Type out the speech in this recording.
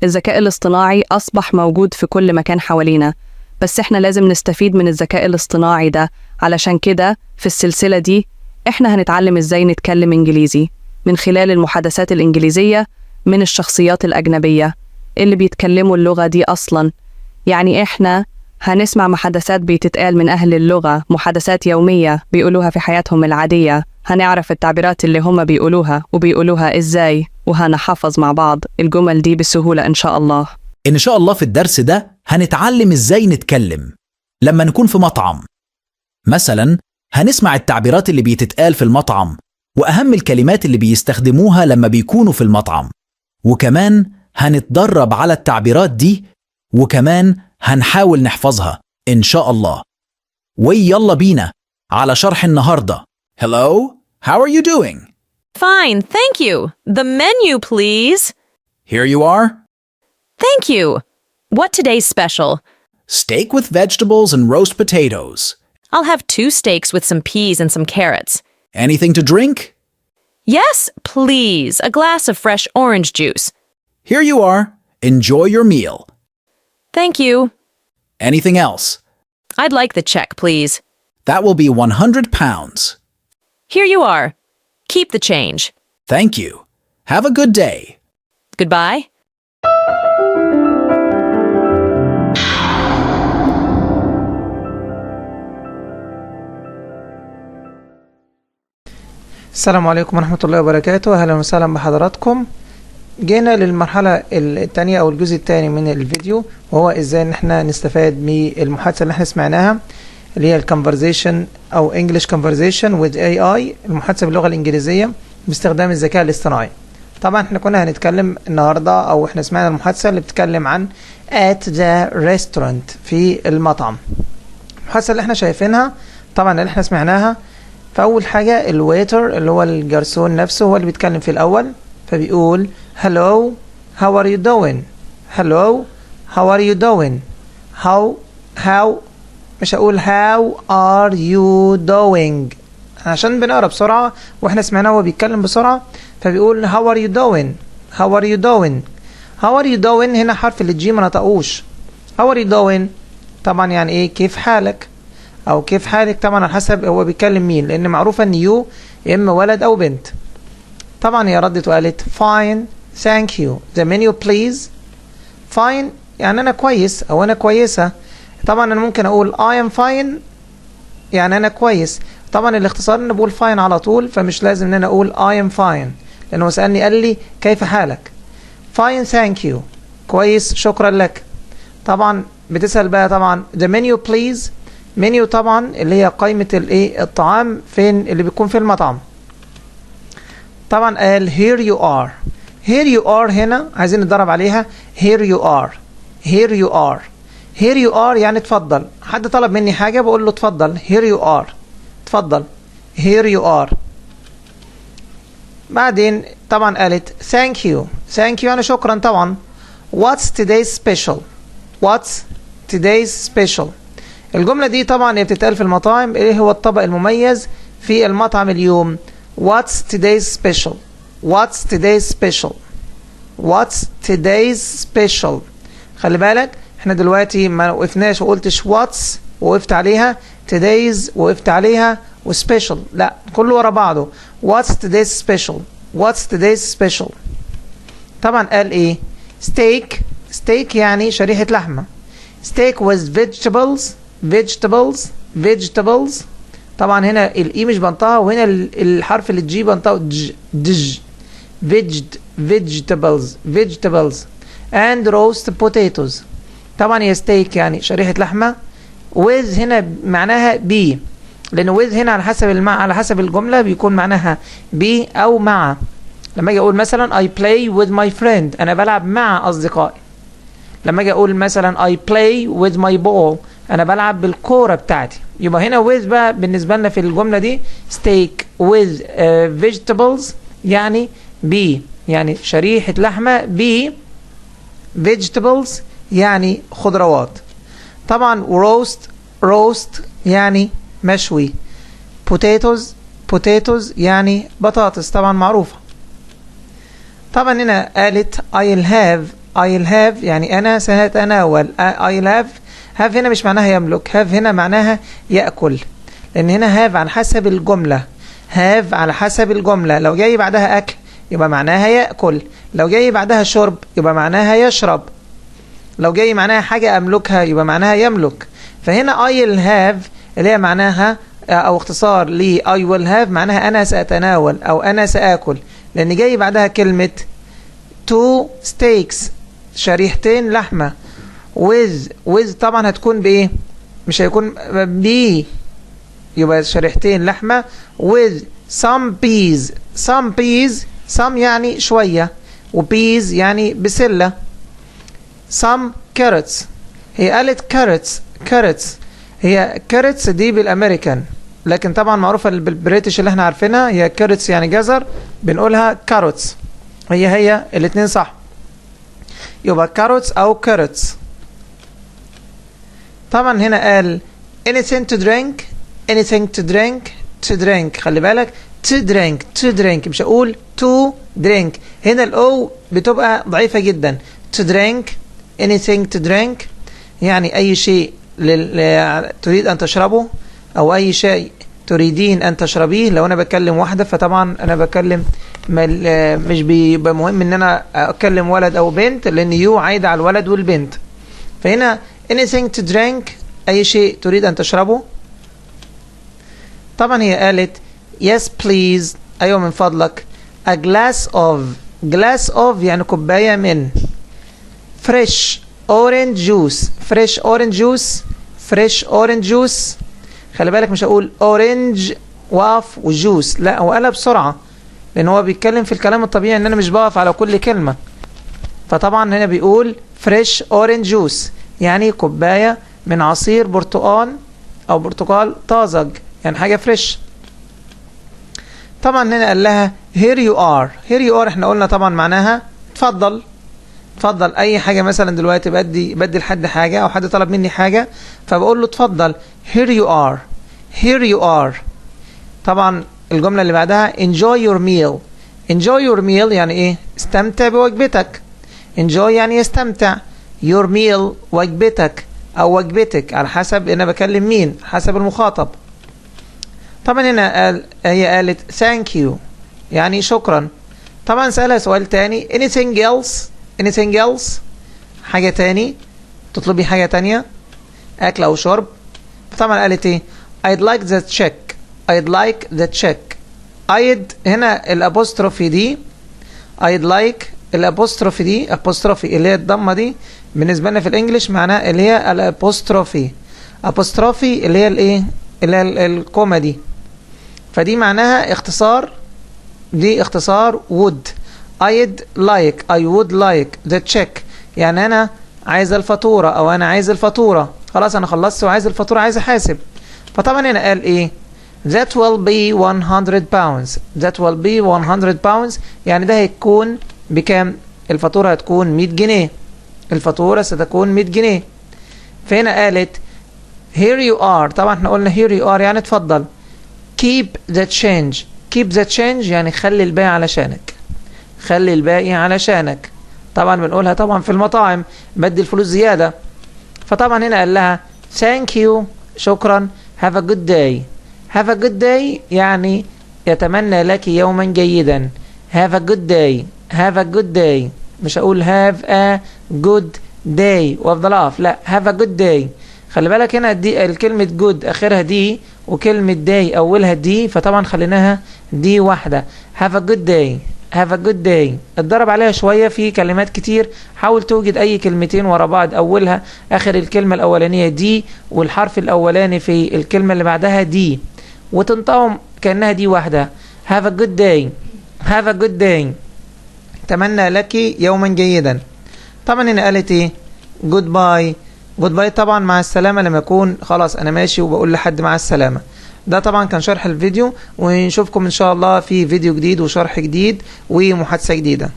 الذكاء الاصطناعي أصبح موجود في كل مكان حوالينا، بس إحنا لازم نستفيد من الذكاء الاصطناعي ده. علشان كده في السلسلة دي إحنا هنتعلم إزاي نتكلم إنجليزي من خلال المحادثات الإنجليزية من الشخصيات الأجنبية اللي بيتكلموا اللغة دي أصلاً. يعني إحنا هنسمع محادثات بتتقال من أهل اللغة، محادثات يومية بيقولوها في حياتهم العادية. هنعرف التعبيرات اللي هم بيقولوها وبيقولوها إزاي، وهنحفظ مع بعض الجمل دي بسهولة إن شاء الله. إن شاء الله في الدرس ده هنتعلم إزاي نتكلم لما نكون في مطعم. مثلا هنسمع التعبيرات اللي بتتقال في المطعم وأهم الكلمات اللي بيستخدموها لما بيكونوا في المطعم، وكمان هنتدرب على التعبيرات دي، وكمان هنحاول نحفظها إن شاء الله. ويلا بينا على شرح النهاردة. Hello, how are you doing? Fine, thank you. The menu, please. Here you are. Thank you. What today's special? Steak with vegetables and roast potatoes. I'll have 2 steaks with some peas and some carrots. Anything to drink? Yes, please. A glass of fresh orange juice. Here you are. Enjoy your meal. Thank you. Anything else? I'd like the check, please. That will be 100 pounds. Here you are. Keep the change. Thank you. Have a good day. Goodbye. السلام عليكم ورحمة الله وبركاته. أهلا وسهلا بحضراتكم. جينا للمرحلة الثانية أو الجزء الثاني من الفيديو، وهو إزاي إن احنا نستفاد من المحادثة اللي احنا سمعناها اللي هي الكونفرزيشن أو English conversation with AI، المحادثة باللغة الإنجليزية باستخدام الذكاء الاصطناعي. طبعا احنا كنا هنتكلم النهاردة أو احنا سمعنا المحادثة اللي بتتكلم عن at the restaurant، في المطعم. المحادثة اللي احنا شايفينها طبعا اللي احنا سمعناها، فأول حاجة الويتر اللي هو الجرسون نفسه هو اللي بيتكلم في الأول، فبيقول hello how are you doing. hello how are you doing. how مش هقول how are you doing عشان بنقرا بسرعة واحنا سمعناه هو بيتكلم بسرعة، فبيقول how are you doing. how are you doing. how are you doing هنا حرف الجي ما نطقوش. how are you doing طبعا يعني ايه كيف حالك او كيف حالك، طبعا على حسب هو بيتكلم مين، لان معروفة ان يو يا اما ولد او بنت. طبعا هي ردت وقالت fine thank you the menu please. fine يعني انا كويس او انا كويسة. طبعا انا ممكن اقول I am fine يعني انا كويس. طبعا الاختصار ان بقول fine على طول، فمش لازم ان انا اقول I am fine، لانه سألني قال لي كيف حالك. fine thank you كويس شكرا لك. طبعا بتسأل بقى طبعا the menu please. menu طبعا اللي هي قائمة الايه الطعام فين اللي بيكون في المطعم. طبعا قال here you are. here you are هنا عايزين نتدرب عليها. here you are. here you are. here you are يعني اتفضل. حد طلب مني حاجة بقول له اتفضل here you are. اتفضل here you are. بعدين طبعا قالت thank you. thank you يعني شكرا طبعا. what's today's special. what's today's special. الجملة دي طبعا هي بتتقال في المطاعم، ايه هو الطبق المميز في المطعم اليوم. What's today's special. What's today's special. What's today's special. خلي بالك احنا دلوقتي ما وقفناش وقلتش what's وقفت عليها، today's وقفت عليها، وسبيشال لا كله ورا بعضه. What's today's special. What's today's special. طبعا قال ايه steak. steak يعني شريحة لحمة. steak with vegetables. vegetables. vegetables. طبعا هنا الاي مش بنطقها، وهنا الحرف اللي جي بنطقه دج. vegetables. vegetables and roast potatoes. طبعا هي steak يعني شريحة لحمة، with هنا معناها بي، لأن with هنا على حسب الجملة بيكون معناها بي أو مع. لما أجي أقول مثلا I play with my friend أنا بلعب مع أصدقائي. لما أجي أقول مثلا I play with my ball أنا بلعب بالكورة بتاعتي، يبقى هنا with بقى بالنسبة لنا في الجملة دي steak with vegetables يعني بي، يعني شريحة لحمة بي، vegetables يعني خضروات. طبعا roast يعني مشوي، potatoes يعني بطاطس طبعا معروفة. طبعا هنا قالت I'll have I'll have يعني أنا سأتناول. I'll have هنا مش معناها يملك، have هنا معناها يأكل، لأن هنا have على حسب الجملة. have على حسب الجملة، لو جاي بعدها أكل يبقى معناها يأكل، لو جاي بعدها شرب يبقى معناها يشرب، لو جاي معناها حاجة أملكها يبقى معناها يملك. فهنا I'll have اللي هي معناها أو اختصار ل I will have معناها أنا سأتناول أو أنا سآكل، لأن جاي بعدها كلمة two steaks شريحتين لحمة. with طبعا هتكون بإيه؟ مش هيكون ب، يبقى شريحتين لحمة with some peas. some يعني شوية، و peas يعني بسلة. some carrots، هي قالت carrots هي carrots دي بالأمريكان، لكن طبعا معروفة بالبريتش اللي احنا عارفينها هي carrots يعني جزر، بنقولها carrots. هي الاتنين صح، يبقى carrots أو carrots. طبعا هنا قال anything to drink خلي بالك to drink مش هقول to drink، هنا الأو بتبقى ضعيفة جدا. to drink anything to drink يعني أي شيء تريد أن تشربه أو أي شيء تريدين أن تشربيه. لو أنا بكلم واحدة فطبعا أنا بكلم مش بيبقى مهم إن أنا أكلم ولد أو بنت، لأن يو عايدة على الولد والبنت. فهنا anything to drink أي شيء تريد أن تشربه. طبعا هي قالت yes please أيوة من فضلك a glass of يعني كوباية من fresh orange juice خلي بالك مش هقول orange وقف وجوس، لا هو قالها بسرعة لأن هو بيتكلم في الكلام الطبيعي إن أنا مش بقف على كل كلمة. فطبعا هنا بيقول fresh orange juice يعني كوباية من عصير برتقال أو برتقال طازج، يعني حاجة فريش. طبعا هنا قال لها here you are احنا قلنا طبعا معناها اتفضل اي حاجة. مثلا دلوقتي بدي لحد حاجة او حد طلب مني حاجة فبقول له اتفضل here you are. طبعا الجملة اللي بعدها enjoy your meal يعني ايه؟ استمتع بوجبتك. enjoy يعني يستمتع، your meal وجبتك او وجبتك على حسب انا بكلم مين، حسب المخاطب. طبعا هنا هي قالت thank you يعني شكرا. طبعا سألها سؤال تاني anything else حاجة تاني، تطلبي حاجة تانية أكل أو شرب. طبعا قالت ايه I'd like the check. هنا الأبوستروفي دي I'd like الأبوستروفي دي اللي هي الضمة دي بالنسبة لنا في الإنجليش معناها اللي هي الأبوستروفي اللي هي الإيه اللي هي الكومة دي، فدي معناها اختصار، دي اختصار would. I would like the check يعني أنا عايز الفاتورة أو أنا عايز الفاتورة، خلاص أنا خلصت وعايز الفاتورة عايز أحاسب. فطبعا هنا قال إيه that will be 100 pounds يعني ده هيكون بكام؟ الفاتورة هتكون 100 جنيه، الفاتورة ستكون 100 جنيه. فهنا قالت here you are، طبعا احنا قلنا here you are يعني اتفضل. keep the change يعني خلي الباقي علشانك، طبعا بنقولها طبعا في المطاعم بدي الفلوس زيادة. فطبعا هنا قال لها thank you شكرا have a good day يعني يتمنى لك يوما جيدا. have a good day مش هقول have a good day وافضل اقف، لا have a good day. خلي بالك هنا دي الكلمة good اخرها دي وكلمة day اولها دي، فطبعا خليناها دي واحدة. have a good day اتدرب عليها شوية في كلمات كتير، حاول توجد اي كلمتين ورا بعض اولها اخر الكلمة الاولانية دي والحرف الاولاني في الكلمة اللي بعدها دي وتنطقهم كأنها دي واحدة. have a good day اتمنى لك يوما جيدا. طبعا هنا قالت ايه goodbye طبعا مع السلامة لما يكون خلاص انا ماشي وبقول لحد مع السلامة. ده طبعا كان شرح الفيديو، ونشوفكم ان شاء الله في فيديو جديد وشرح جديد ومحادثة جديدة.